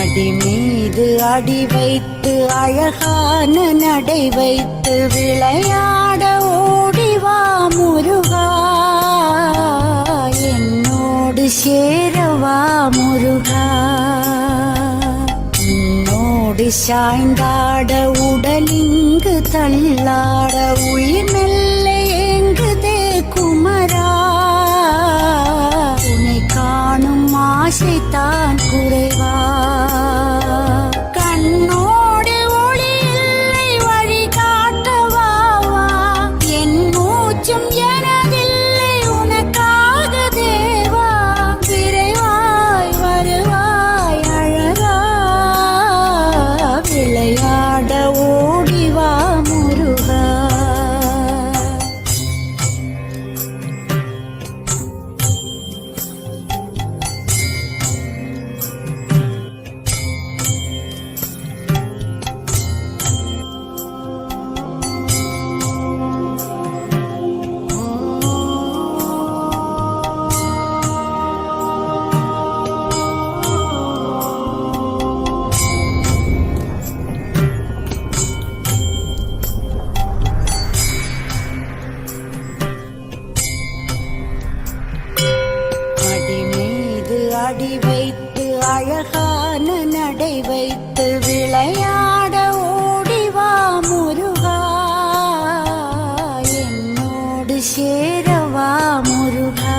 அடி மீது அடி வைத்து அழகான நடை வைத்து விளையாட ஓடிவா முருகா, என்னோடு சேரவா முருகா. உன்னோடு சாய்ந்தாட உடலிங்கு தள்ளாட உயிர் மெல்ல ஏங்குதே குமரா, உன்னை காணும் ஆசைத்தான் குறைவா. கண்ணோடு ஒளி இல்லை வழி காட்டவா, என் மூச்சும் எனதில்லை உனக்காக தேவா. விரைவாய் வருவாய் அழகா, விளையாட ஓடிவா முருகா. அடி வைத்து அழகான நடை வைத்து விளையாட ஓடிவா முருகா, என்னோடு சேரவா முருகா.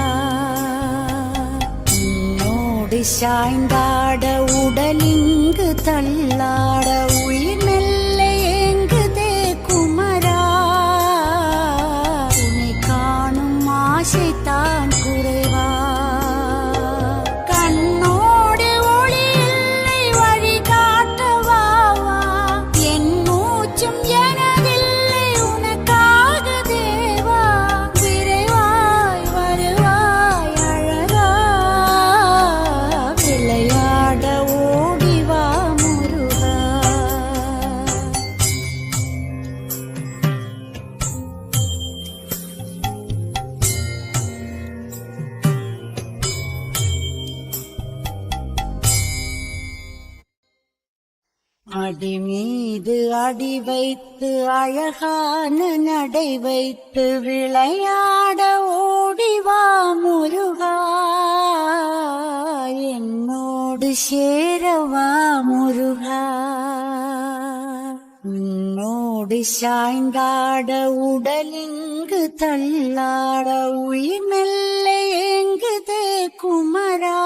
உன்னோடு சாய்ந்தாட உடலிங்கு தள்ளாட உயிர் மெல்ல ஏங்குதே குமரா, உன்னை காணும் ஆசைத்தான் குறைவா. அடி மீது அடி வைத்து அழகான நடை வைத்து விளையாட ஓடிவா முருகா, என்னோடு சேரவா முருகா. உன்னோடு சாய்ந்தாட உடலிங்கு தள்ளாட உயிர் மெல்ல ஏங்குதே குமரா,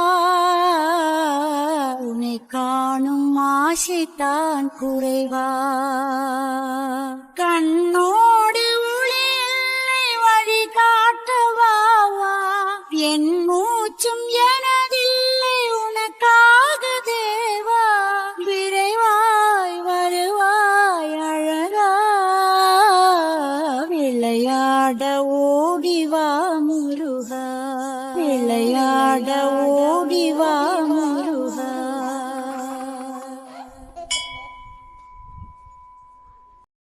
உன்னை காணும் ஆசைத்தான் குறைவா. கண்ணோடு ஒளி இல்லை வழி காட்டவா, என் மூச்சும் எனதில்லை உனக்காக தேவா. விரைவாய் வருவாய் அழகா, விளையாட ஓடிவா முருகா, விளையாட ஓடிவா